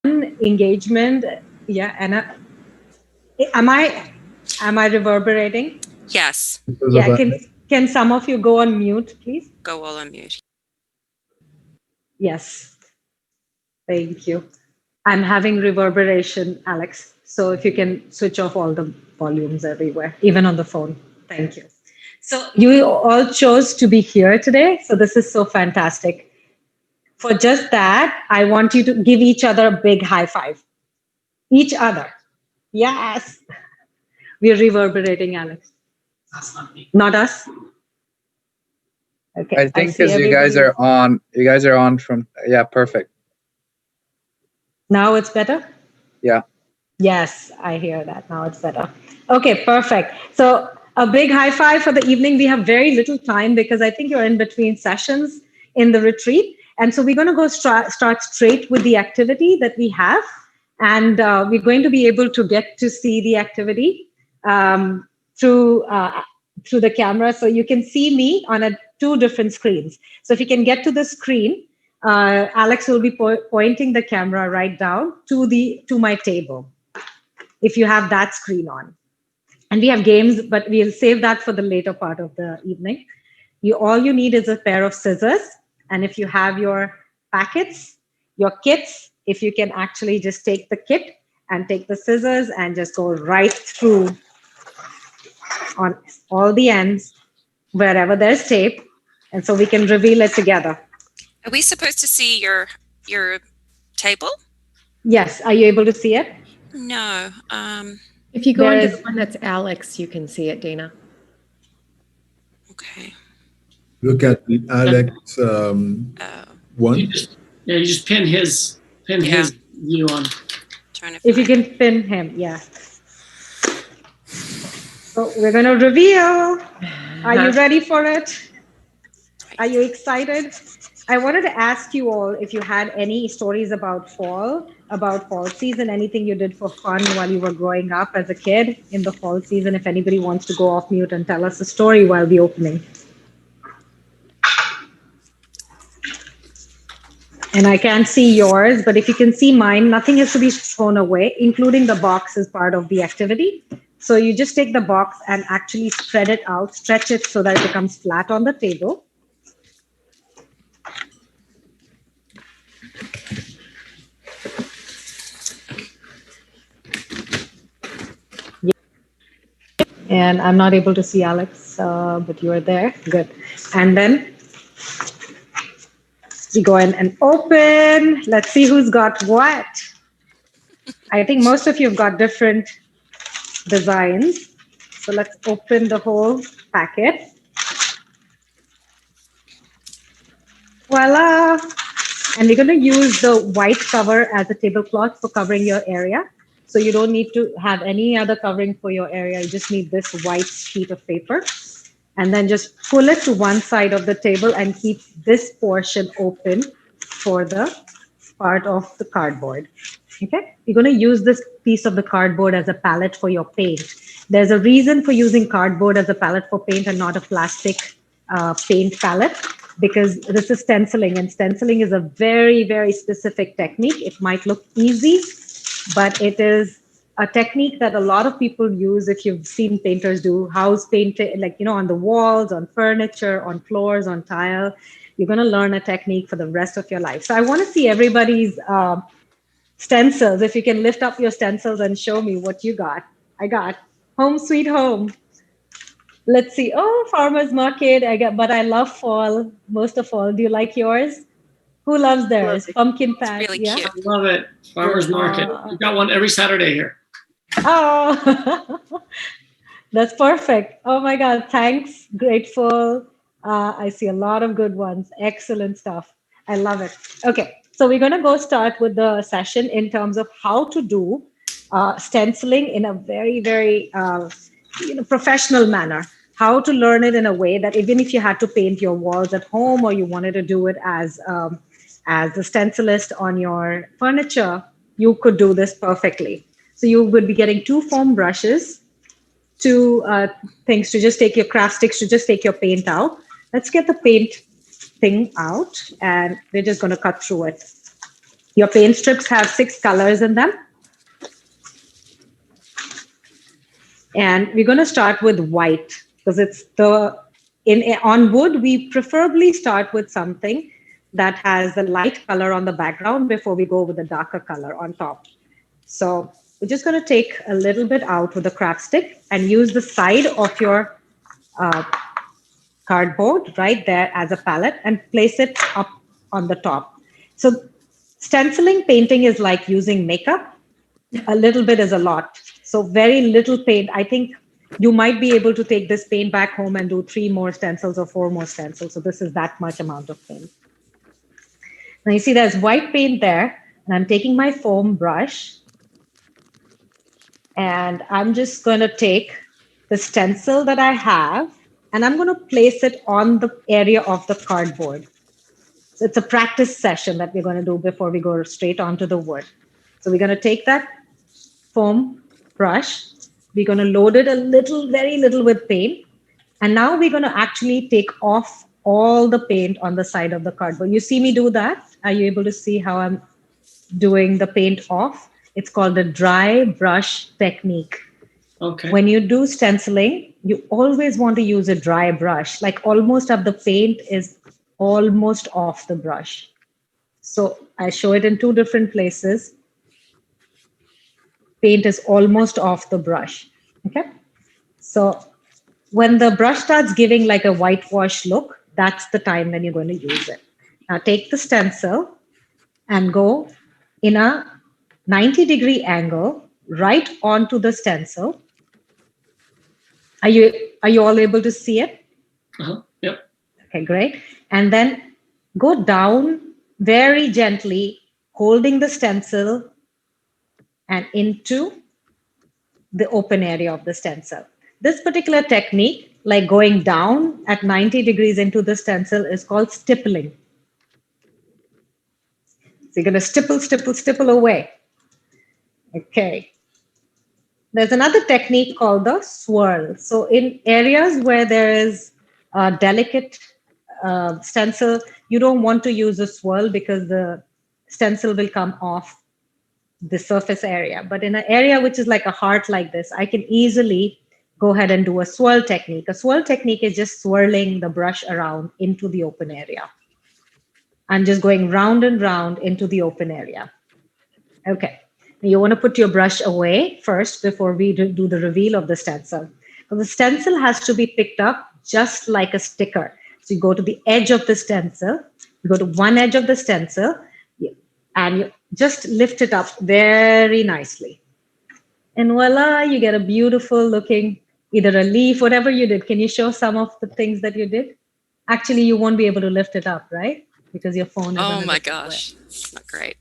engagement. Yeah, and am I am I reverberating? Yes. Yeah, can some of you go on mute, please? Go all on mute. Yes, thank you. I'm having reverberation, Alex. So if you can switch off all the volumes everywhere, even on the phone. Thank you. So you all chose to be here today. So this is so fantastic. For just that, I want you to give each other a big high five. Each other. Yes. We're reverberating, Alex. That's not me. Not us. Okay. I think because you guys are on. You guys are on from. Yeah, perfect. Now it's better? Yeah. Yes, I hear that. Now it's better. Okay, perfect. So a big high five for the evening. We have very little time because I think you're in between sessions in the retreat. And so we're going to go start straight with the activity that we have. And we're going to be able to get to see the activity through the camera. So you can see me on two different screens. So if you can get to the screen, Alex will be pointing the camera right down to my table, if you have that screen on. And we have games, but we'll save that for the later part of the evening. All you need is a pair of scissors. And if you have your packets, your kits, if you can actually just take the kit and take the scissors and just go right through on all the ends, wherever there's tape. And so we can reveal it together. Are we supposed to see your table? Yes. Are you able to see it? No. If you go into the one that's Alex, you can see it, Dana. Okay. Look at the Alex one. You just pin his view on. If you can pin him, yeah. So we're going to reveal. Are you ready for it? Are you excited? I wanted to ask you all if you had any stories about fall season, anything you did for fun while you were growing up as a kid in the fall season. If anybody wants to go off mute and tell us a story while the opening. And I can't see yours, but if you can see mine, nothing has to be thrown away, including the box as part of the activity. So you just take the box and actually spread it out, stretch it so that it becomes flat on the table. And I'm not able to see Alex, but you are there. Good. And then we go in and open. Let's see who's got what. I think most of you have got different designs. So let's open the whole packet. Voila. And we're going to use the white cover as a tablecloth for covering your area. So you don't need to have any other covering for your area. You just need this white sheet of paper. And then just pull it to one side of the table and keep this portion open for the part of the cardboard. Okay, you're going to use this piece of the cardboard as a palette for your paint. There's a reason for using cardboard as a palette for paint and not a plastic paint palette, because this is stenciling, and stenciling is a very, very specific technique. It might look easy, but it is a technique that a lot of people use. If you've seen painters do house painting, like, on the walls, on furniture, on floors, on tile, you're going to learn a technique for the rest of your life. So I want to see everybody's stencils. If you can lift up your stencils and show me what you got. I got Home Sweet Home. Let's see. Oh, Farmer's Market. But I love fall most of all. Do you like yours? Who loves theirs? Pumpkin patch. Really cute. I love it. Farmer's Market. We've got one every Saturday here. Oh, that's perfect. Oh my God. Thanks. Grateful. I see a lot of good ones. Excellent stuff. I love it. Okay. So we're going to go start with the session in terms of how to do stenciling in a very, very professional manner. How to learn it in a way that even if you had to paint your walls at home, or you wanted to do it as a stencilist on your furniture, you could do this perfectly. So you would be getting 2 foam brushes, 2 things to just take your craft sticks to just take your paint out. Let's get the paint thing out, and we're just going to cut through it. Your paint strips have 6 colors in them. And we're going to start with white because it's on wood, we preferably start with something that has a light color on the background before we go with the darker color on top. So we're just going to take a little bit out with a craft stick and use the side of your cardboard right there as a palette and place it up on the top. So stenciling painting is like using makeup. A little bit is a lot. So very little paint. I think you might be able to take this paint back home and do 3 more stencils or 4 more stencils. So this is that much amount of paint. Now you see there's white paint there, and I'm taking my foam brush and I'm just going to take the stencil that I have and I'm going to place it on the area of the cardboard. So it's a practice session that we're going to do before we go straight onto the wood. So we're going to take that foam brush, we're going to load it a little, very little with paint. And now we're going to actually take off all the paint on the side of the cardboard. You see me do that? Are you able to see how I'm doing the paint off? It's called the dry brush technique. Okay. When you do stenciling, you always want to use a dry brush, like almost of the paint is almost off the brush. So I show it in 2 different places. Paint is almost off the brush. Okay. So when the brush starts giving like a whitewash look, that's the time when you're going to use it. Now take the stencil and go in a 90-degree angle right onto the stencil. Are you all able to see it? Yep. Okay, great. And then go down very gently, holding the stencil and into the open area of the stencil. This particular technique, like going down at 90 degrees into the stencil, is called stippling. So you're going to stipple away. Okay. There's another technique called the swirl. So in areas where there is a delicate stencil, you don't want to use a swirl because the stencil will come off the surface area. But in an area which is like a heart like this, I can easily go ahead and do a swirl technique. A swirl technique is just swirling the brush around into the open area. I'm just going round and round into the open area. Okay. You want to put your brush away first before we do the reveal of the stencil. So the stencil has to be picked up just like a sticker. So you go to the edge of the stencil, you go to one edge of the stencil, and you just lift it up very nicely. And voila, you get a beautiful looking, either a leaf, whatever you did. Can you show some of the things that you did? Actually, you won't be able to lift it up, right? Because your phone is Oh my gosh, it's not great.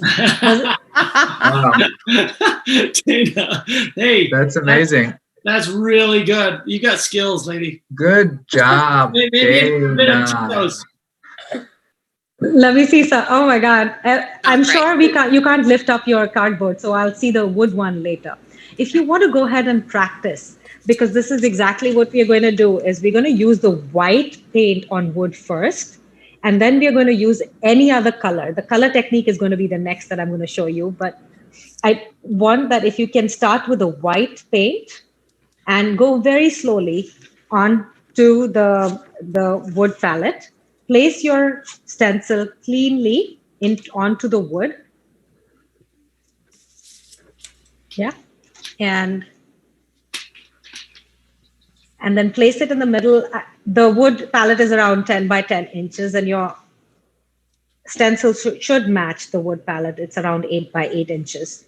Wow, Dana, hey, that's amazing. that's really good. You got skills, lady. Good job, Maybe a bit of Dana. kudos. Let me see, sir. Oh my God. I'm great. sure you can't lift up your cardboard, so I'll see the wood one later. If you want to go ahead and practice, because this is exactly what we're going to do, is we're going to use the white paint on wood first, and then we're going to use any other color. The color technique is going to be the next that I'm going to show you, but I want that if you can start with the white paint and go very slowly onto the wood palette. Place your stencil cleanly onto the wood. Yeah. And then place it in the middle. The wood palette is around 10 by 10 inches, and your stencil should match the wood palette. It's around 8 by 8 inches.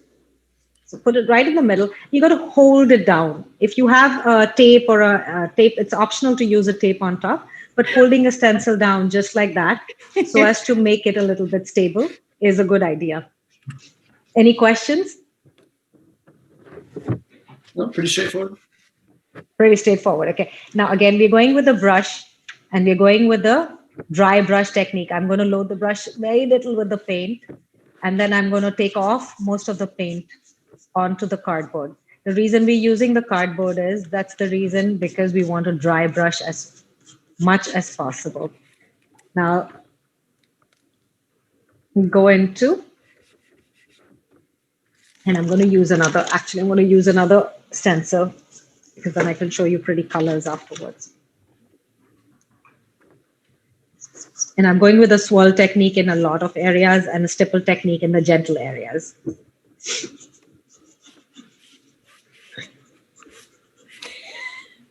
So put it right in the middle. You got to hold it down. If you have a tape or a tape, it's optional to use a tape on top. But holding a stencil down just like that, so as to make it a little bit stable, is a good idea. Any questions? No, pretty straightforward. Pretty straightforward. Okay. Now, again, we're going with the brush and we're going with the dry brush technique. I'm going to load the brush very little with the paint, and then I'm going to take off most of the paint onto the cardboard. The reason we're using the cardboard is that's the reason because we want to dry brush as much as possible. Now, go into, and I'm going to use another, actually, I'm going to use another stencil because then I can show you pretty colors afterwards. And I'm going with a swirl technique in a lot of areas and a stipple technique in the gentle areas.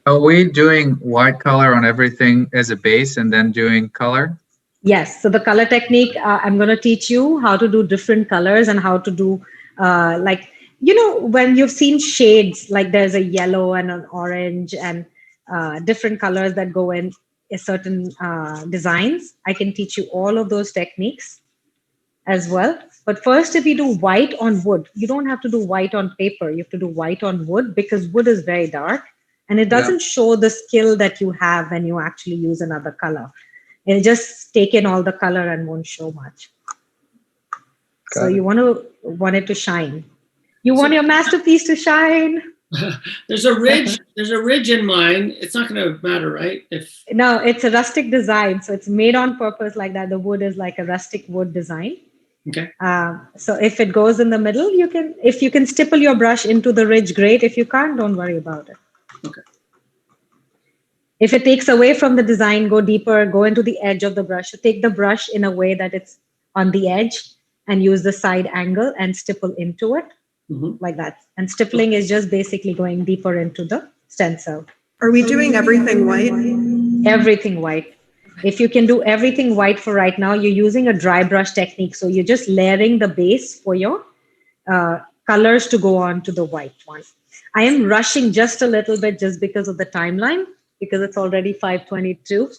Are we doing white color on everything as a base and then doing color? Yes, so the color technique, I'm going to teach you how to do different colors and how to do like, you know, when you've seen shades, like there's a yellow and an orange and different colors that go in a certain designs. I can teach you all of those techniques as well. But first, if you do white on wood, you don't have to do white on paper. You have to do white on wood because wood is very dark and it doesn't show the skill that you have when you actually use another color. It'll just take in all the color and won't show much. So you want it to shine. You want your masterpiece to shine. There's a ridge. There's a ridge in mine. It's not going to matter, right? No, it's a rustic design, so it's made on purpose like that. The wood is like a rustic wood design. Okay. So if it goes in the middle, if you can stipple your brush into the ridge, great. If you can't, don't worry about it. Okay. If it takes away from the design, go deeper, go into the edge of the brush. So take the brush in a way that it's on the edge and use the side angle and stipple into it like that. And stippling is just basically going deeper into the stencil. Are we doing everything white? Everything white. If you can do everything white for right now, you're using a dry brush technique. So you're just layering the base for your colors to go on to the white one. I am rushing just a little bit just because of the timeline, because it's already 5:22.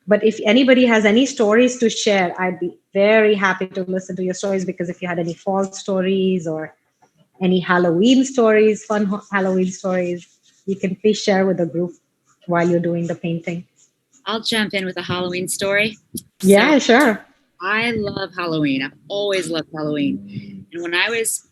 But if anybody has any stories to share, I'd be very happy to listen to your stories, because if you had any fall stories or any Halloween stories, fun Halloween stories, you can please share with the group while you're doing the painting. I'll jump in with a Halloween story. Yeah, sure. I love Halloween. I've always loved Halloween. And when I was,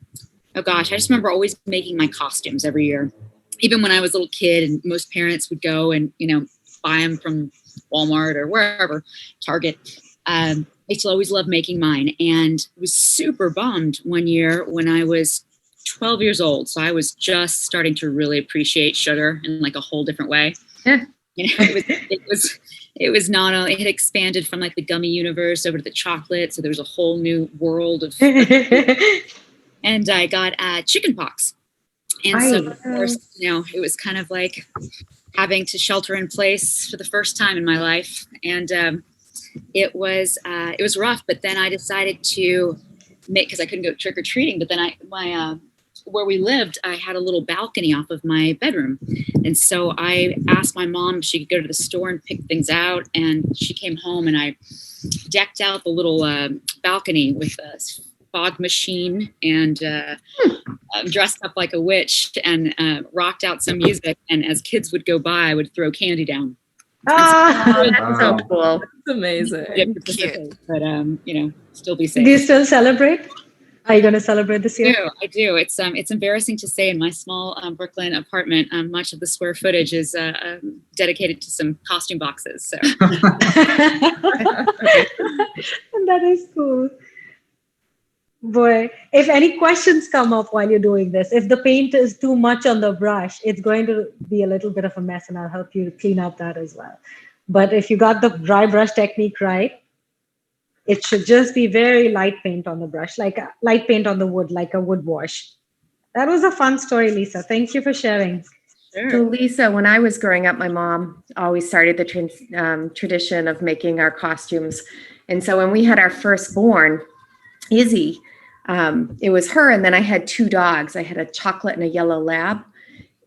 oh gosh, I just remember always making my costumes every year. Even when I was a little kid, and most parents would go and, you know, buy them from Walmart or wherever, Target. I used to always love making mine, and was super bummed one year when I was 12 years old. So I was just starting to really appreciate sugar in like a whole different way. Yeah. You know, it was not only, it had expanded from like the gummy universe over to the chocolate. So there was a whole new world of, and I got chicken pox. And so, of course, you know, it was kind of like having to shelter in place for the first time in my life. And it was rough. But then I decided to make, because I couldn't go trick or treating, but then where we lived, I had a little balcony off of my bedroom. And so I asked my mom if she could go to the store and pick things out. And she came home, and I decked out the little balcony with a fog machine and dressed up like a witch and rocked out some music. And as kids would go by, I would throw candy down. That's so cool. That's amazing. Cute. But, you know, still be safe. Do you still celebrate? Are you going to celebrate this year? I do. It's embarrassing to say in my small Brooklyn apartment, much of the square footage is dedicated to some costume boxes. So That is cool. Boy, if any questions come up while you're doing this, if the paint is too much on the brush, it's going to be a little bit of a mess, and I'll help you to clean up that as well. But if you got the dry brush technique right, it should just be very light paint on the brush, like a light paint on the wood, like a wood wash. That was a fun story, Lisa. Thank you for sharing. sure. So Lisa, when I was growing up, my mom always started the tradition of making our costumes. And so when we had our firstborn, Izzy, it was her. And then I had two dogs. I had a chocolate and a yellow lab.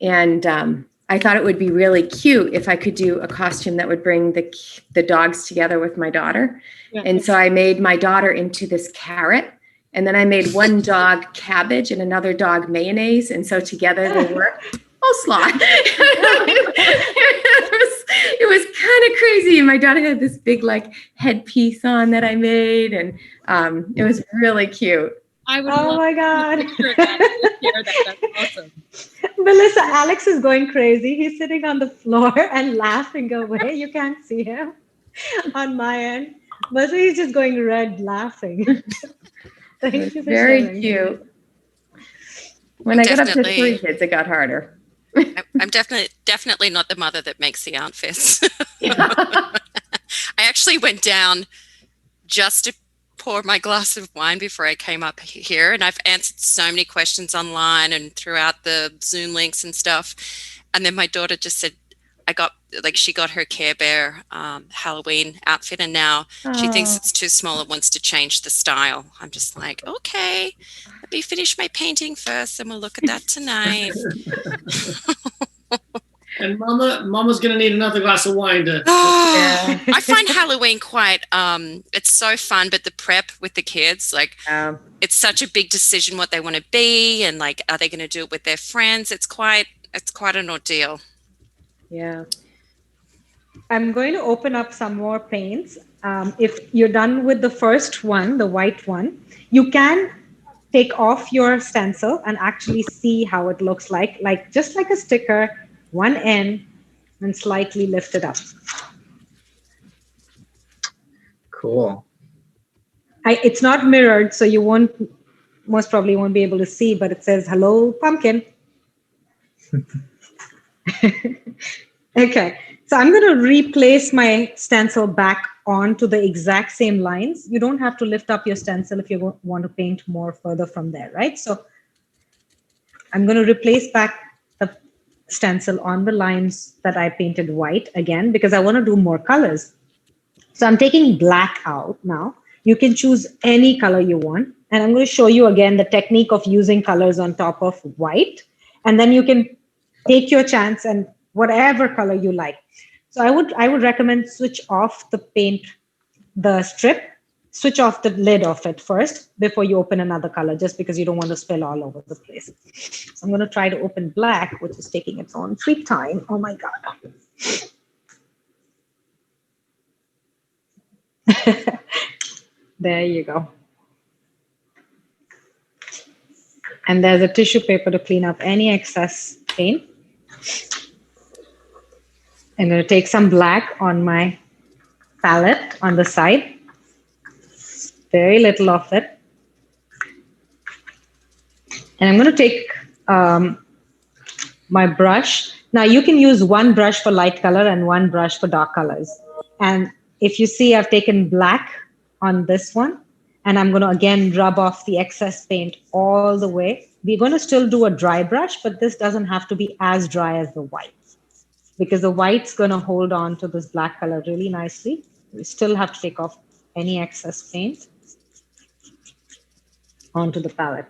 And I thought it would be really cute if I could do a costume that would bring the dogs together with my daughter. Yeah. And so I made my daughter into this carrot. And then I made one dog cabbage and another dog mayonnaise. And so together they were coleslaw. It was kind of crazy. And my daughter had this big like headpiece on that I made. And it was really cute. I would Oh love my God. to hear that. That's awesome. Melissa, Alex is going crazy. He's sitting on the floor and laughing away. You can't see him on my end. But he's just going red laughing. Thank you for Very sharing. cute. When I got up to Definitely. 3 kids, it got harder. I'm definitely not the mother that makes the outfits. I actually went down just to pour my glass of wine before I came up here, and I've answered so many questions online and throughout the Zoom links and stuff. And then my daughter just said, she got her Care Bear Halloween outfit, and now she thinks it's too small and wants to change the style. I'm just like, okay, let me finish my painting first, and we'll look at that tonight. And Mama's gonna need another glass of wine to. I find Halloween quite it's so fun, but the prep with the kids, like it's such a big decision what they want to be, and like are they going to do it with their friends? It's quite an ordeal. Yeah. I'm going to open up some more paints. If you're done with the first one, the white one, you can take off your stencil and actually see how it looks like just like a sticker, one end, and slightly lift it up. Cool. It's not mirrored, so you most probably won't be able to see, but it says, "Hello, pumpkin." Okay, so I'm going to replace my stencil back onto the exact same lines. You don't have to lift up your stencil if you want to paint more further from there, right? So I'm going to replace back the stencil on the lines that I painted white again, because I want to do more colors. So I'm taking black out now. You can choose any color you want. And I'm going to show you again the technique of using colors on top of white. And then you can take your chance and whatever color you like. So I would recommend switch off the strip, switch off the lid of it first before you open another color, just because you don't want to spill all over the place. So I'm going to try to open black, which is taking its own sweet time. Oh my God. There you go. And there's a tissue paper to clean up any excess paint. I'm going to take some black on my palette on the side. Very little of it. And I'm going to take my brush. Now you can use one brush for light color and one brush for dark colors. And if you see, I've taken black on this one, and I'm going to again rub off the excess paint all the way. We're going to still do a dry brush, but this doesn't have to be as dry as the white, because the white's going to hold on to this black color really nicely. We still have to take off any excess paint onto the palette.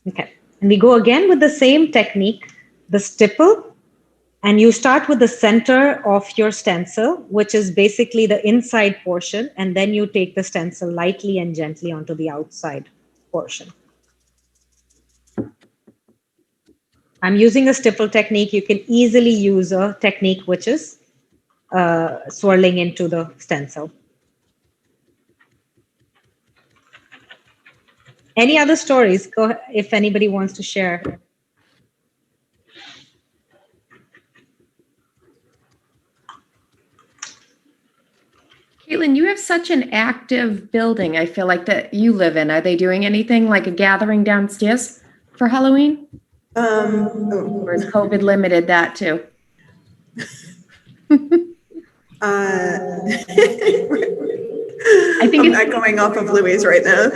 Okay, and we go again with the same technique, the stipple. And you start with the center of your stencil, which is basically the inside portion, and then you take the stencil lightly and gently onto the outside portion. I'm using a stipple technique. You can easily use a technique which is swirling into the stencil. Any other stories? Go ahead, if anybody wants to share. Caitlin, you have such an active building, I feel like, that you live in. Are they doing anything like a gathering downstairs for Halloween? Or is COVID limited that too? I think I'm it's- not going off of Louise right now.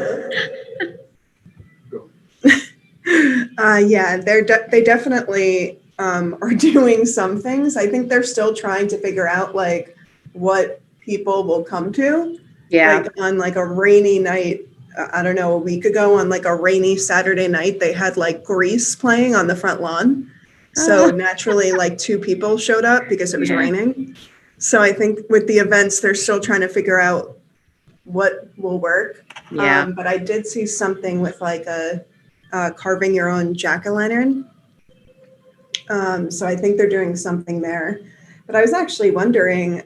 Yeah, they definitely are doing some things. I think they're still trying to figure out like what people will come to. Yeah. Like on like a rainy night, I don't know, a week ago on like a rainy Saturday night, they had like Grease playing on the front lawn. So naturally like 2 people showed up because it was raining. So I think with the events, they're still trying to figure out what will work. Yeah. But I did see something with like a carving your own jack-o'-lantern. So I think they're doing something there. But I was actually wondering,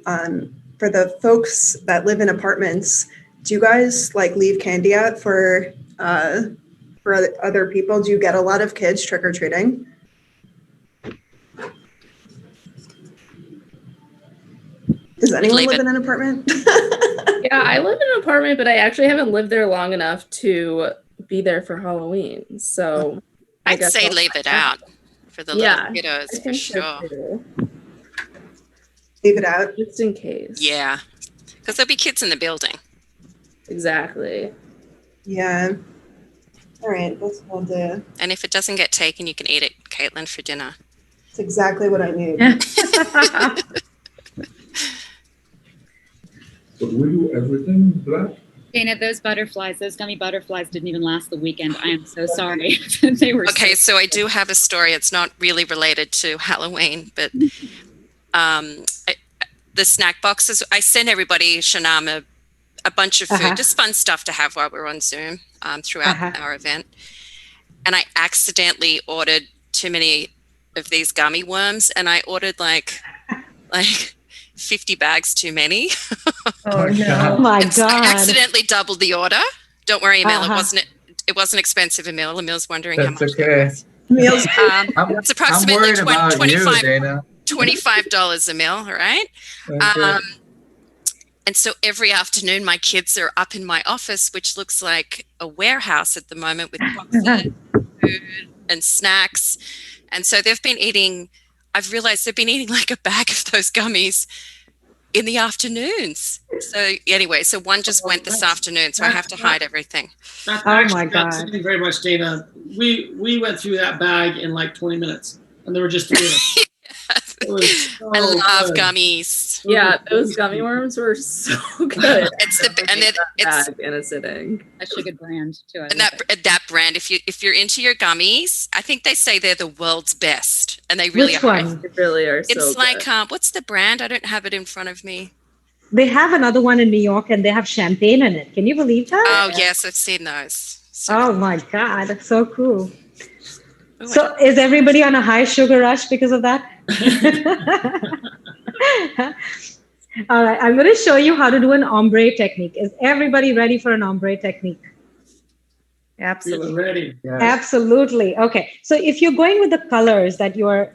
for the folks that live in apartments, do you guys like leave candy out for other people? Do you get a lot of kids Does anyone leave live it. in an apartment? Yeah, I live in an apartment, but I actually haven't lived there long enough to be there for Halloween. So I I'd guess say I'll leave it find out for the Yeah, little I kiddos for think so sure. too, Leave it out. just in case. Yeah, because there'll be kids in the building. Exactly. Yeah. All right, that's what I'll do. And if it doesn't get taken, you can eat it, Caitlin, for dinner. It's exactly what I need. So we do everything black? Dana, those butterflies, those gummy butterflies didn't even last the weekend. I am so sorry. They were Okay, so so I do have a story. It's not really related to Halloween, but the snack boxes, I sent everybody, Shanam, a bunch of food, Uh-huh. just fun stuff to have while we're on Zoom throughout Uh-huh. our event. And I accidentally ordered too many of these gummy worms, and I ordered like 50 bags too many. Oh Oh no. my I God. accidentally doubled the order. Don't worry, Emil, Uh-huh. it wasn't expensive, Emil. Emil's wondering how That's much it okay. was. Meals. I'm, It's I'm approximately worried about you, 25 Dana. $25 a meal, all right? Okay. And so every afternoon, my kids are up in my office, which looks like a warehouse at the moment with boxes, food and snacks. And so they've been eating, I've realized they've been eating like a bag of those gummies in the afternoons. So anyway, so one just went this afternoon, so I have to hide everything. That's Oh my actually not God. saying very much, Dana. We went through that bag in like 20 minutes, and there were just 3 of them. It was so I love good. gummies. Yeah, those gummy worms were so good. It's the and it, it's Bag in a sitting. such a good brand too. I and love it. that brand. If you're into your gummies, I think they say they're the world's best, and they really Which are. one? They really are so It's good. like what's the brand? I don't have it in front of me. They have another one in New York and they have champagne in it. Can you believe that? Oh yes, I've seen those. So, Oh my God, that's so cool. Ooh, So is everybody on a high sugar rush because of that? All right, I'm going to show you how to do an ombre technique. Is everybody ready for an ombre technique? Absolutely. Ready. Yes. Absolutely. Okay. So if you're going with the colors that you're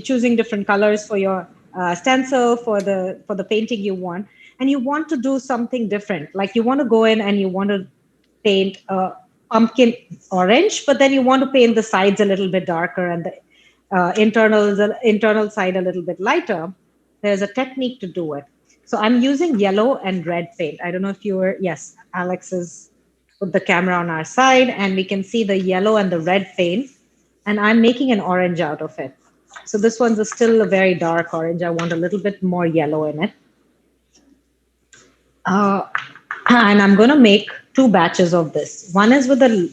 choosing different colors for your stencil, for the painting you want, and you want to do something different, like you want to go in and you want to paint a pumpkin orange, but then you want to paint the sides a little bit darker and the internal side a little bit lighter, there's a technique to do it. So I'm using yellow and red paint. I don't know if yes, Alex has put the camera on our side and we can see the yellow and the red paint, and I'm making an orange out of it. So this one's still a very dark orange. I want a little bit more yellow in it. And I'm going to make 2 batches of this. One is with a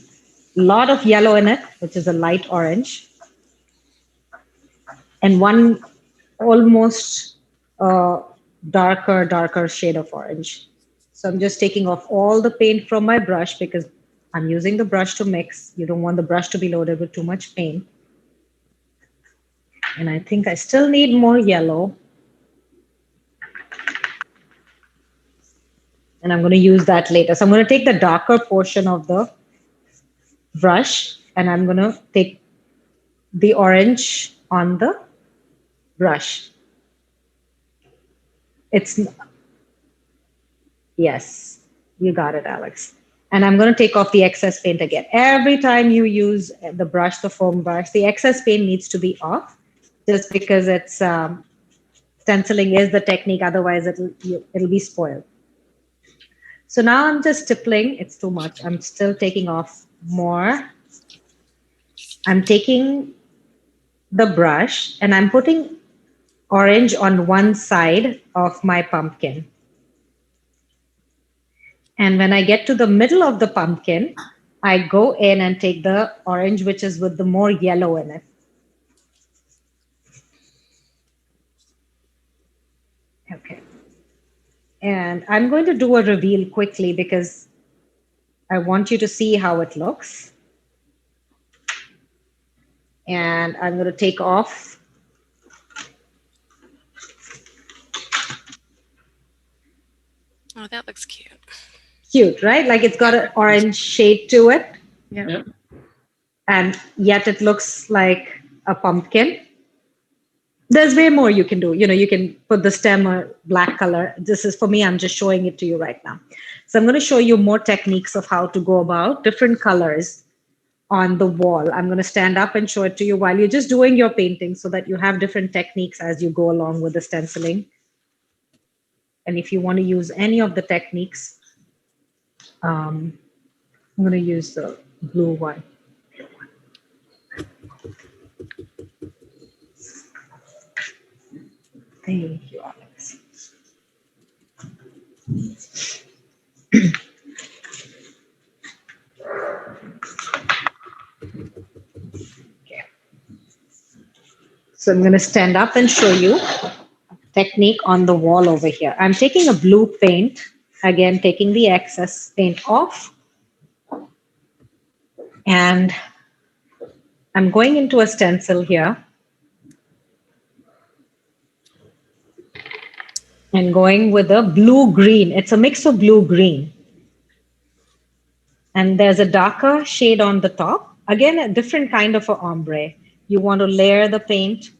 lot of yellow in it, which is a light orange, and one almost darker shade of orange. So I'm just taking off all the paint from my brush because I'm using the brush to mix. You don't want the brush to be loaded with too much paint. And I think I still need more yellow. And I'm going to use that later. So I'm going to take the darker portion of the brush and I'm going to take the orange on the brush. Yes, you got it, Alex. And I'm going to take off the excess paint again. Every time you use the brush, the foam brush, the excess paint needs to be off just because it's stenciling is the technique. Otherwise, it'll be spoiled. So now I'm just stippling. It's too much. I'm still taking off more. I'm taking the brush and I'm putting orange on one side of my pumpkin. And when I get to the middle of the pumpkin, I go in and take the orange, which is with the more yellow in it. Okay. And I'm going to do a reveal quickly because I want you to see how it looks. And I'm going to take off. Oh, that looks cute. Cute, right? Like it's got an orange shade to it. Yeah. Yep. And yet it looks like a pumpkin. There's way more you can do. You can put the stem a black color. This is for me, I'm just showing it to you right now. So I'm going to show you more techniques of how to go about different colors on the wall. I'm going to stand up and show it to you while you're just doing your painting so that you have different techniques as you go along with the stenciling. And if you want to use any of the techniques, I'm going to use the blue one. Thank you, Alex. Okay. So I'm going to stand up and show you a technique on the wall over here. I'm taking a blue paint, again, taking the excess paint off. And I'm going into a stencil here. And going with a blue-green. It's a mix of blue-green. And there's a darker shade on the top. Again, a different kind of a ombre. You want to layer the paint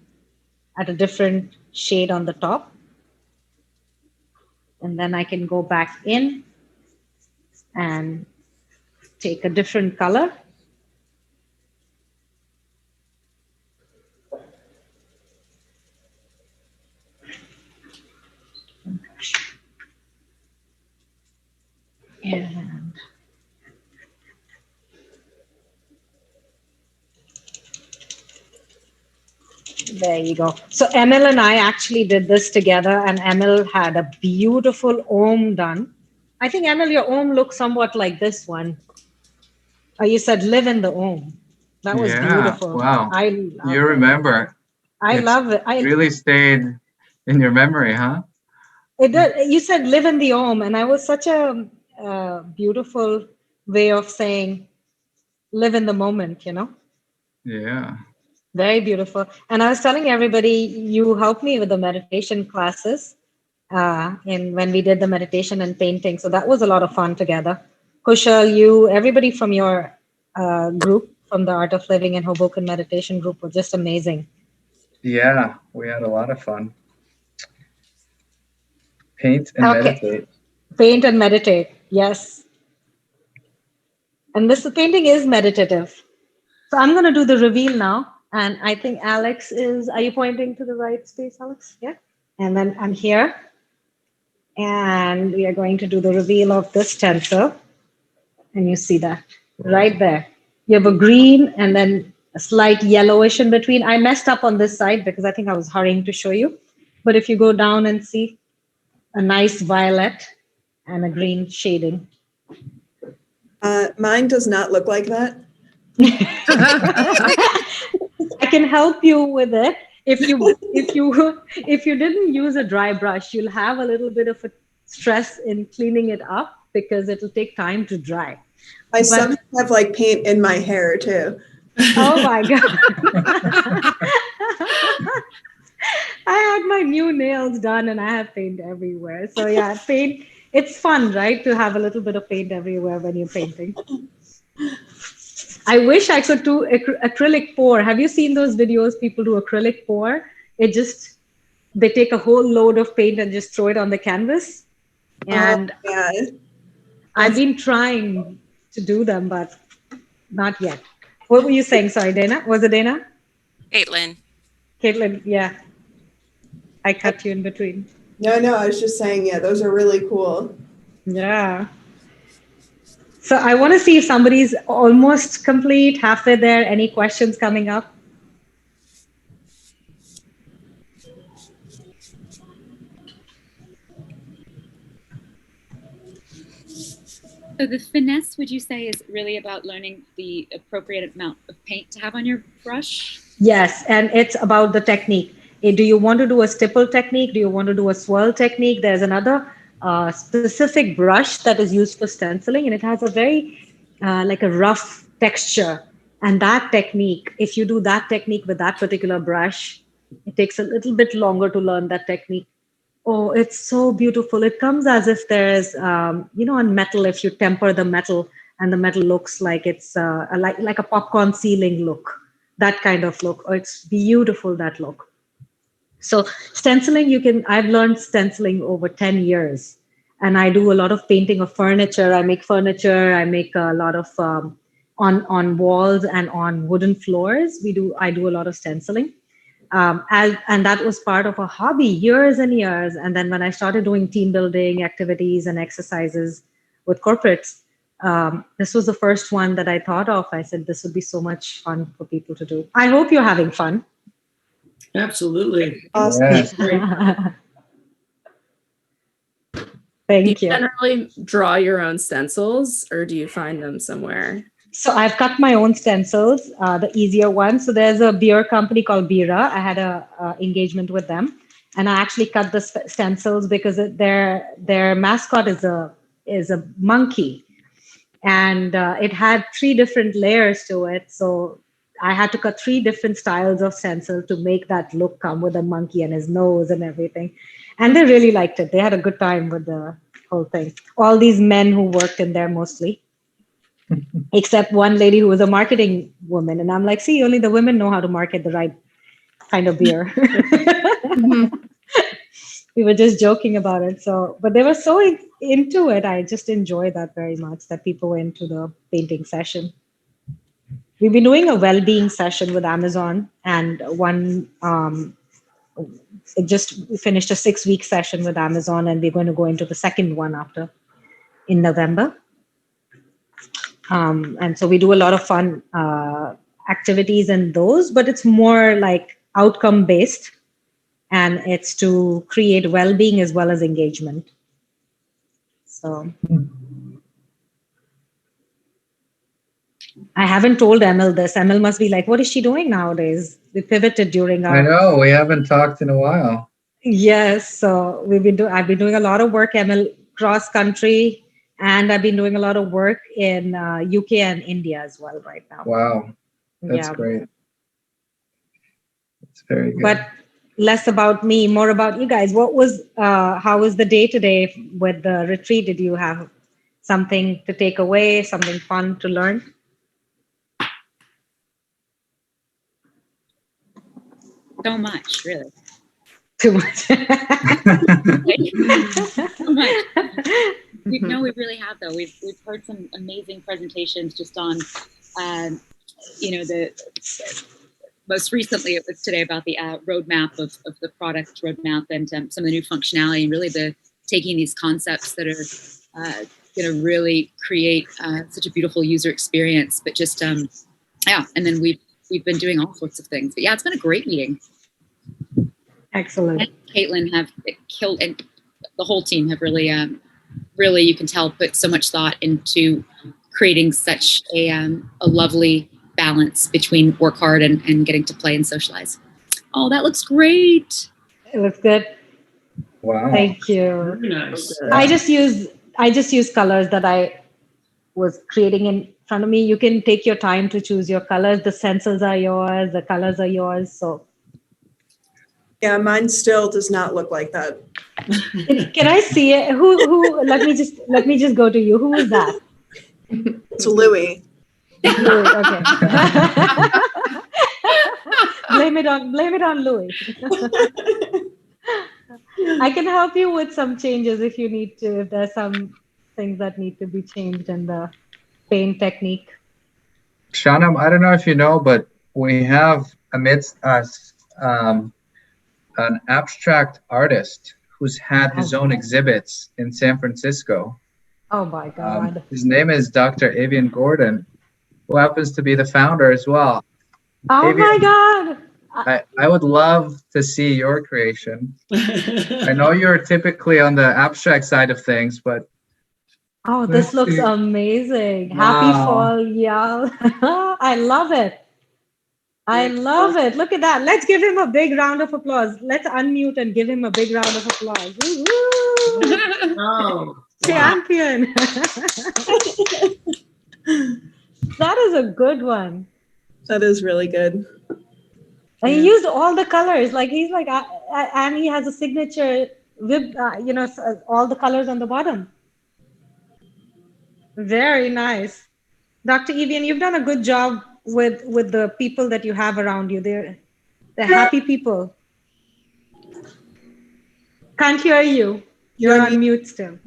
at a different shade on the top. And then I can go back in and take a different color. And there you go. So Emil and I actually did this together, and Emil had a beautiful Om done. I think, Emil, your Om looks somewhat like this one. You said live in the Om. That was beautiful. Wow. You remember. I love it. Really stayed in your memory, huh? It did. You said live in the Om, and I was such a beautiful way of saying live in the moment, Yeah. Very beautiful. And I was telling everybody, you helped me with the meditation classes when we did the meditation and painting. So that was a lot of fun together. Kushal, you, everybody from your group, from the Art of Living and Hoboken Meditation group, were just amazing. Yeah, we had a lot of fun. Paint and meditate. Paint and meditate, yes. And this painting is meditative. So I'm going to do the reveal now. And I think Alex are you pointing to the right space, Alex? Yeah. And then I'm here. And we are going to do the reveal of this stencil. And you see that right there. You have a green and then a slight yellowish in between. I messed up on this side because I think I was hurrying to show you. But if you go down and see a nice violet and a green shading. Mine does not look like that. I can help you with it. If you didn't use a dry brush, you'll have a little bit of a stress in cleaning it up because it'll take time to dry. I sometimes have like paint in my hair too. Oh my God. I had my new nails done and I have paint everywhere. So yeah, paint, it's fun, right? To have a little bit of paint everywhere when you're painting. I wish I could do acrylic pour. Have you seen those videos people do acrylic pour? They take a whole load of paint and just throw it on the canvas. And I've been trying to do them, but not yet. What were you saying? Sorry, Dana? Was it Dana? Caitlin, yeah. I cut you in between. No, I was just saying, yeah, those are really cool. Yeah. So I want to see if somebody's almost complete, halfway there. Any questions coming up? So the finesse, would you say, is really about learning the appropriate amount of paint to have on your brush? Yes, and it's about the technique. Do you want to do a stipple technique? Do you want to do a swirl technique? There's another specific brush that is used for stenciling, and it has a very like a rough texture. And that technique, if you do that technique with that particular brush, it takes a little bit longer to learn that technique. Oh, it's so beautiful. It comes as if there's, on metal, if you temper the metal and the metal looks like it's like a popcorn ceiling look, that kind of look. Oh, it's beautiful, that look. So stenciling, I've learned stenciling over 10 years, and I do a lot of painting of furniture. I make furniture. I make a lot of on walls and on wooden floors. I do a lot of stenciling. And that was part of a hobby years and years. And then when I started doing team building activities and exercises with corporates, this was the first one that I thought of. I said, this would be so much fun for people to do. I hope you're having fun. Absolutely. Awesome. Yes. Great. Do you Thank you. generally draw your own stencils, or do you find them somewhere? So I've cut my own stencils, the easier ones. So there's a beer company called Bira. I had a engagement with them, and I actually cut the stencils because their mascot is a monkey, and it had 3 different layers to it. So I had to cut 3 different styles of stencil to make that look come with a monkey and his nose and everything. And they really liked it. They had a good time with the whole thing. All these men who worked in there mostly, except one lady who was a marketing woman. And I'm like, see, only the women know how to market the right kind of beer. We were just joking about it. So, but they were so into it. I just enjoy that very much, that people were into the painting session. We've been doing a well-being session with Amazon, and it just finished a 6-week session with Amazon, and we're going to go into the second one in November. And so we do a lot of fun activities in those, but it's more like outcome based, and it's to create well-being as well as engagement. So I haven't told Emil this. Emil must be like, what is she doing nowadays? We pivoted during our. I know, we haven't talked in a while. Yes, so I've been doing a lot of work, Emil, cross country, and I've been doing a lot of work in UK and India as well right now. Wow, that's Yeah. great. It's very good. But less about me, more about you guys. How was the day today with the retreat? Did you have something to take away, something fun to learn? So much, really. Too much. So much. We really have though. We've heard some amazing presentations just on, the most recently it was today about the roadmap of the product roadmap and some of the new functionality, and really taking these concepts that are going to really create such a beautiful user experience. But just and then we've been doing all sorts of things. But yeah, it's been a great meeting. Excellent. And Caitlin have killed, and the whole team have really, you can tell, put so much thought into creating such a lovely balance between work hard and getting to play and socialize. Oh, that looks great. It looks good. Wow. Thank you. Very nice. I just use colors that I was creating in front of me. You can take your time to choose your colors. The stencils are yours. The colors are yours. So Yeah, mine still does not look like that. can I see it? Who? Let me just go to you. Who is that? It's Louis. Louis. Okay. blame it on Louis. I can help you with some changes if you need to. If there's some things that need to be changed in the paint technique. Shanam, I don't know if you know, but we have amidst us an abstract artist who's had his own exhibits in San Francisco. Oh my God. His name is Dr. Avian Gordon, who happens to be the founder as well. Oh Avian, my God. I would love to see your creation. I know you're typically on the abstract side of things, but Oh, this looks amazing. Wow. Happy fall, y'all. I love it. I love it. Look at that. Let's give him a big round of applause. Let's unmute and give him a big round of applause. Woo-hoo. Oh, Champion. That is a good one. That is really good. And he used all the colors. Like he's like, and he has a signature with, all the colors on the bottom. Very nice. Dr. Evian, you've done a good job with the people that you have around you. They're happy people. Can't hear you. You're on mute still.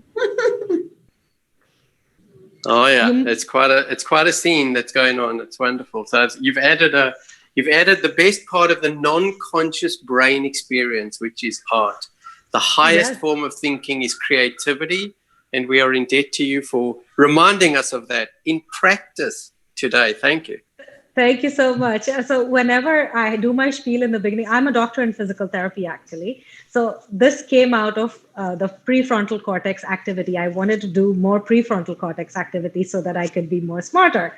Oh yeah, You- it's quite a scene that's going on. It's wonderful. So you've added the best part of the non-conscious brain experience, which is art. The highest Yes. form of thinking is creativity, and we are in debt to you for reminding us of that in practice today. Thank you. Thank you so much. So whenever I do my spiel in the beginning, I'm a doctor in physical therapy, actually. So this came out of the prefrontal cortex activity. I wanted to do more prefrontal cortex activity so that I could be more smarter.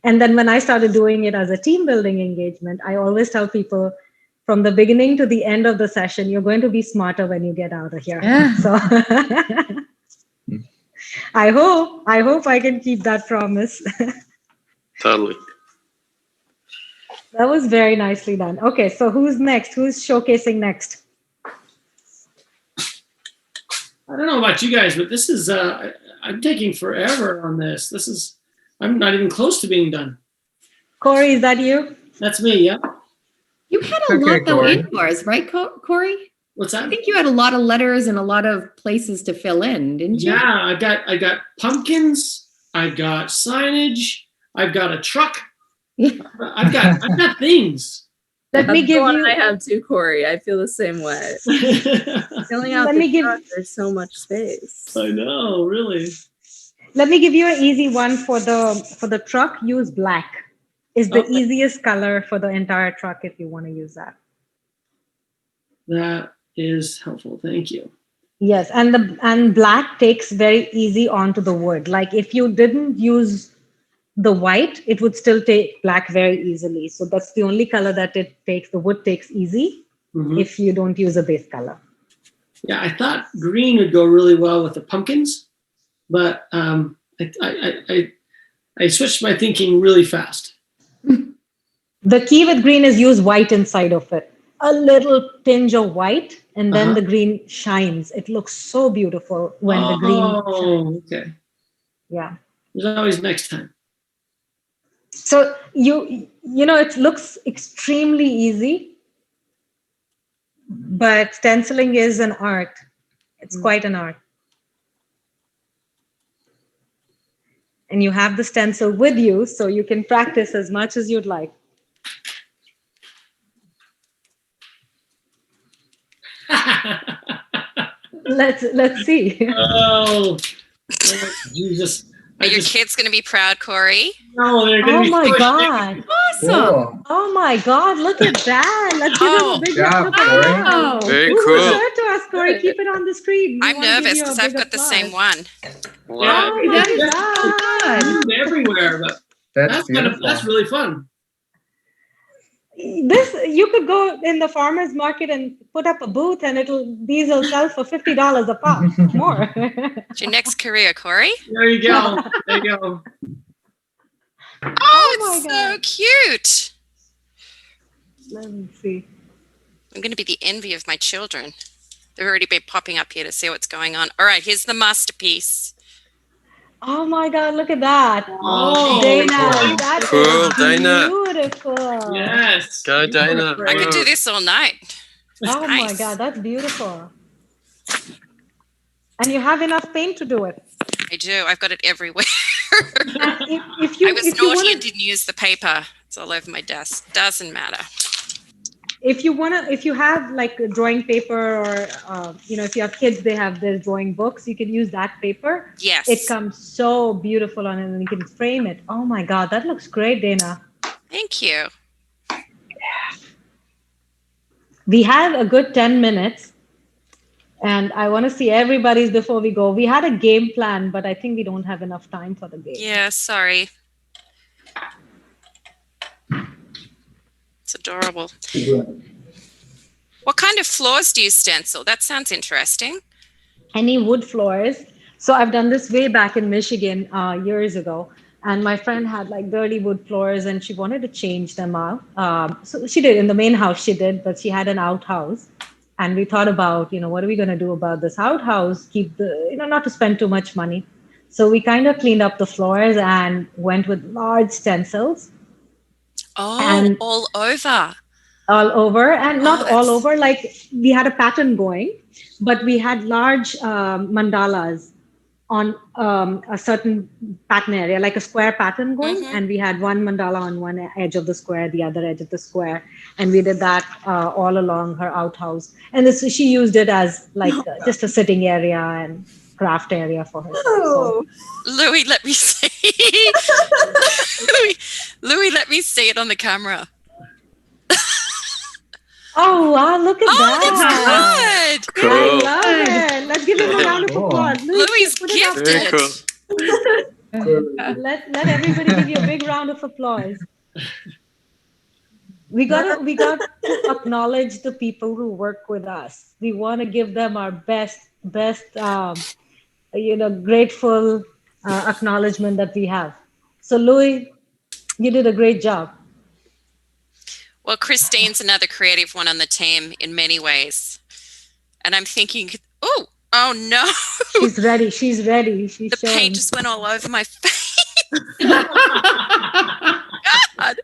And then when I started doing it as a team building engagement, I always tell people from the beginning to the end of the session, you're going to be smarter when you get out of here. Yeah. So I hope I can keep that promise. Totally. That was very nicely done. Okay, so who's next? Who's showcasing next? I don't know about you guys, but this is I'm taking forever on this. I'm not even close to being done. Corey, is that you? That's me. Yeah. You had a Okay, lot though Corey. in yours, right, Corey? What's I that? think you had a lot of letters and a lot of places to fill in, didn't you? Yeah, I got pumpkins. I got signage. I've got a truck. I've got things. Let me That's the give one you. I have too, Corey. I feel the same way. Filling out Let the me give- truck, there's so much space. I know, really. Let me give you an easy one for the truck. Use black. Is the Okay. easiest color for the entire truck if you want to use that. That is helpful. Thank you. Yes, and black takes very easy onto the wood. Like if you didn't use the white, it would still take black very easily. So that's the only color that the wood takes easy Mhm. if you don't use a base color. Yeah, I thought green would go really well with the pumpkins, but I switched my thinking really fast. The key with green is use white inside of it. A little tinge of white, and then Uh-huh. the green shines. It looks so beautiful when the green shines. Oh, okay. Yeah. There's always next time. So you know it looks extremely easy, but stenciling is an art. It's quite an art. And you have the stencil with you, so you can practice as much as you'd like. Let's see. Oh, Jesus. Are your kids going to be proud, Corey? No, they're going to Oh be my so God. Awesome. Cool. Oh my God, look at that. Let's give them a big Good round of job, Corey. applause. Wow. Very Who cool. showed to us, Corey? Keep it on the screen. We I'm wanna give nervous you a because I've big got the same applause. one. Yeah, Oh my That is God. it's everywhere, but That's beautiful. that's really fun. You could go in the farmer's market and put up a booth and these will sell for $50 a pop. More. It's your next career, Corey. There you go. There you go. Oh, my it's so God. cute. Let me see. I'm going to be the envy of my children. They've already been popping up here to see what's going on. All right, here's the masterpiece. Oh my God, look at that. Oh, Dana, cool. that is Cool, Dana. beautiful. Yes. Go, Dana. I could do Wow. this all night. Oh my Nice. God, that's beautiful. And you have enough paint to do it. I do. I've got it everywhere. If you I was if you naughty wanna, and didn't use the paper. It's all over my desk. Doesn't matter. if you have like a drawing paper or if you have kids, they have their drawing books. You can use that paper. Yes. It comes so beautiful on it, and you can frame it. Oh my God, that looks great, Dana. Thank you. We have a good 10 minutes, and I want to see everybody's before we go. We had a game plan, but I think we don't have enough time for the game. Yeah, sorry. It's adorable. What kind of floors do you stencil? That sounds interesting. Any wood floors. So I've done this way back in Michigan years ago. And my friend had like dirty wood floors and she wanted to change them out. So she did in the main house, she did, but she had an outhouse. And we thought about, what are we going to do about this outhouse? Keep not to spend too much money. So we kind of cleaned up the floors and went with large stencils. Oh, And- all over. all over, and not Oh, all that's- over. Like we had a pattern going, but we had large mandalas on a certain pattern area, like a square pattern going, Mhm. and we had one mandala on one edge of the square, the other edge of the square, and we did that all along her outhouse. And this, she used it as like just a sitting area and craft area for herself. So Oh, Louis, let me see. Louis, let me see it on the camera. oh wow, look at Oh, that! that's good. Cool. I love it. Let's give him a round of Cool. applause. Louis put it up gifted. Very there. cool. Let everybody give you a big round of applause. We got to acknowledge the people who work with us. We want to give them our best grateful acknowledgement that we have. So Louis, you did a great job. Well, Christine's another creative one on the team in many ways. And I'm thinking, oh no. She's ready. She's The showing. paint just went all over my face. God.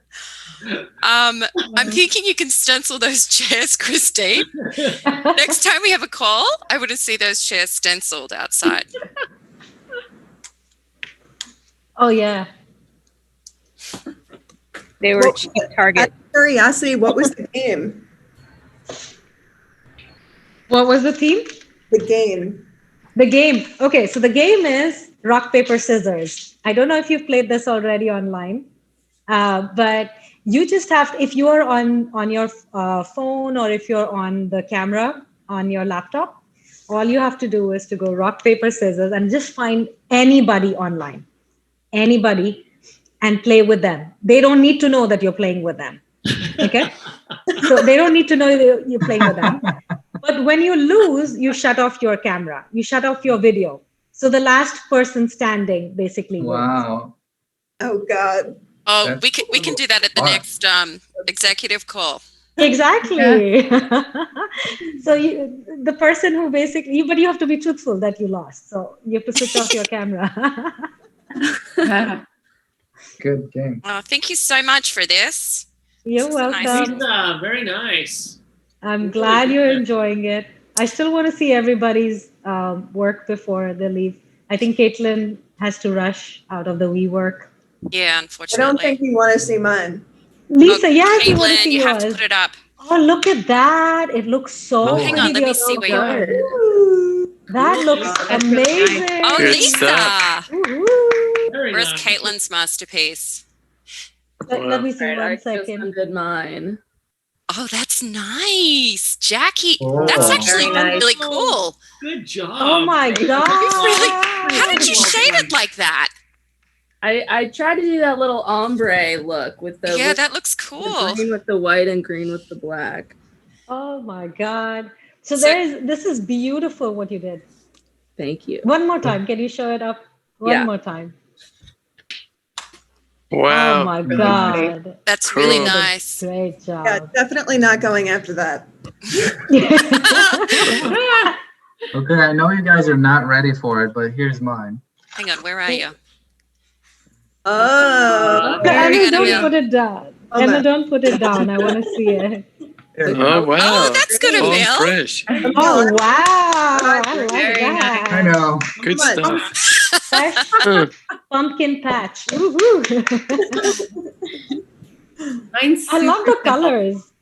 I'm thinking you can stencil those chairs, Christine. Next time we have a call, I want to see those chairs stenciled outside. Oh yeah. They were Well, a cheap target. out of curiosity, what was the game? What was the theme? The game. The game. Okay, so the game is rock, paper, scissors. I don't know if you've played this already online, but you just have, if you are on your phone or if you're on the camera on your laptop, all you have to do is to go rock, paper, scissors and just find anybody online, anybody, and play with them. They don't need to know that you're playing with them. Okay? So they don't need to know that you're playing with them. But when you lose, you shut off your camera, you shut off your video. So the last person standing basically wins. Wow. Oh God. Oh, That's we can do that at the smart. next executive call. Exactly. So the person who basically, but you have to be truthful that you lost. So you have to switch off your camera. Good game. Oh, thank you so much for this. You're This is a nice welcome. Lisa, very nice. I'm Really glad you're good. enjoying it. I still want to see everybody's work before they leave. I think Caitlin has to rush out of the WeWork. Yeah, I unfortunately. don't think you want to see mine. Lisa, yes, you want to Caitlin, see you have to yours. put it up. Oh, look at that. It looks so Oh, hang on, pretty let me the see other where you are. side. Ooh. That looks That's really nice. amazing. Oh, Good Lisa. stuff. Woo-hoo. Very Where's nice. Caitlin's masterpiece? Let me see All right, I one just second. undid mine. Oh, that's nice. Jackie, Oh. that's actually Very nice. really cool. Good job. Oh my God. How did you shade it like that? I tried to do that little ombre look with the, Yeah, with that looks the cool. green with the white and green with the black. Oh my God. So So- this is beautiful what you did. Thank you. One more time. Can you show it up? One Yeah. more time. Wow. Oh my Really God. That's Cool. really You did a nice. Great job. Yeah, definitely not going after that. Okay, I know you guys are not ready for it, but here's mine. Hang on, where are you? Oh. Okay, Very Emma, good, don't Emil. put it down. Oh, Emma, no. don't put it down. I want to see it. Oh, wow. Oh, that's good, All Emil. fresh. Oh, wow. I like Very that. I know. Good Come on. stuff. Fresh Huh. pumpkin patch. Woohoo. Mine's I love the colors.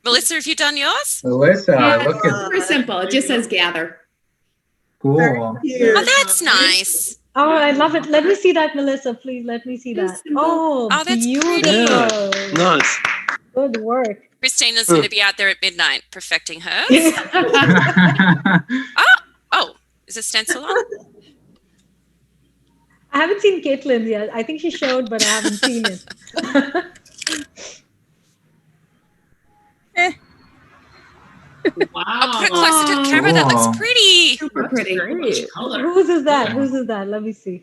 Melissa, have you done yours? Melissa, look at Super simple. It just says gather. cool. Cute. Oh, that's nice. Oh, I love it. Let me see that, Melissa. Please let me see that. Oh, Oh, that's pretty. beautiful. Nice. Good work. Christina's going to be out there at midnight perfecting hers. Oh, is it stencil on? I haven't seen Caitlin yet. I think she showed, but I haven't seen it. Wow. I'll put it closer to the camera. That Wow. looks pretty. Super pretty. Much color. Whose is that? Whose is that? Let me see.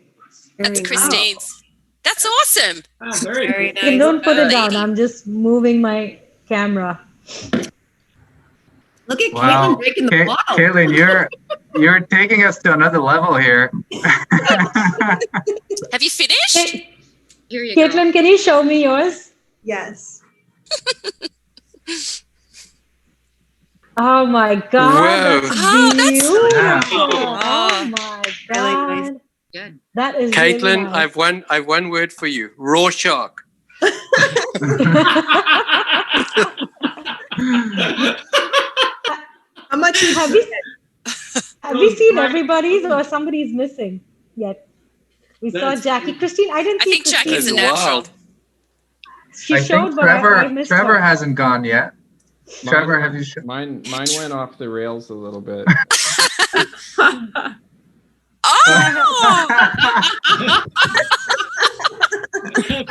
That's Very Christine's. That's awesome. Ah, very Very cool. nice. And don't put it lady. down. I'm just moving my camera. Look at Wow. Caitlin breaking the Ca- bottle. Caitlin, you're taking us to another level here. Have you finished? Hey, Here you go. Caitlin, can you show me yours? Yes. Oh my God, that's Oh, that's beautiful. beautiful. Oh my God, Good. that is Caitlin, really nice. I've one word for you. Rorschach. How much is Have we seen everybody's or somebody's missing yet? We saw That's Jackie. cool. Christine, I didn't I see think Christine. Jackie's a That's natural. wild. She I showed, think but I missed Trevor her. hasn't gone yet. Trevor, have you? Mine went off the rails a little bit. Oh,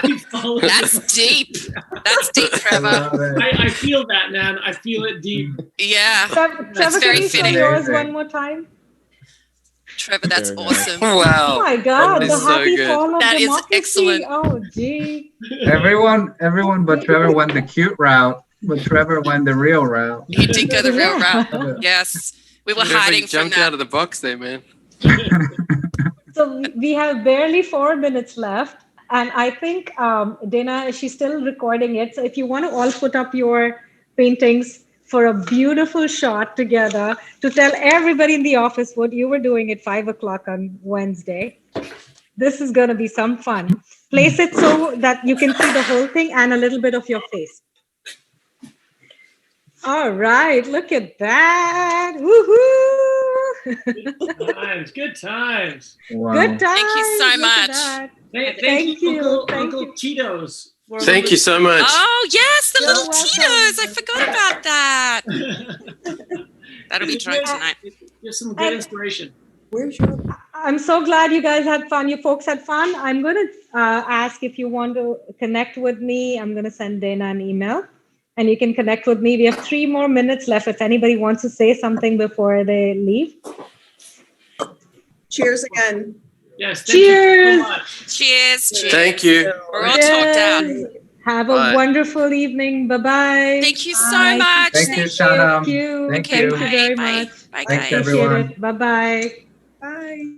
We follow that's that. deep. That's deep, Trevor. I feel that, man. I feel it deep. Yeah, Trevor, That's can very you show fitting. yours Amazing. one more time? Trevor, that's Very nice. awesome. Oh Wow. my God, That the is so happy good. fall of That is democracy. excellent. Oh, gee. Everyone but Trevor went the cute route, but Trevor went the real route. He did go the real Yeah. route. Yes, we were Trevor hiding from jumped that. out of the box there, man. So we have barely 4 minutes left. And I think Dana, she's still recording it. So if you want to all put up your paintings for a beautiful shot together to tell everybody in the office what you were doing at 5 o'clock on Wednesday, this is going to be some fun. Place it so that you can see the whole thing and a little bit of your face. All right, look at that. Woohoo! Good times. Good times. Wow. Good times. Thank you so Look at much. that. Thank Thank you, you. Uncle, Thank Uncle you. Cheetos. for Thank you so much. Oh, yes, the You're little welcome. Cheetos. I forgot about that. That'll be drunk tonight. Give some good And- inspiration. Where's your? I'm so glad you guys had fun. You folks had fun. I'm going to ask if you want to connect with me. I'm going to send Dana an email and you can connect with me. We have 3 more minutes left. If anybody wants to say something before they leave. Cheers again. Yes. Thank Cheers. you so much. Cheers. Cheers. Thank you. We're all talked out. Yes. Have a Bye. wonderful evening. Bye-bye. Thank you so Bye. much. Thank you, Shana. Thank you. Thank Thank you. you very Bye. much. Bye, Thanks, guys. Appreciate everyone. it. Bye-bye. Bye.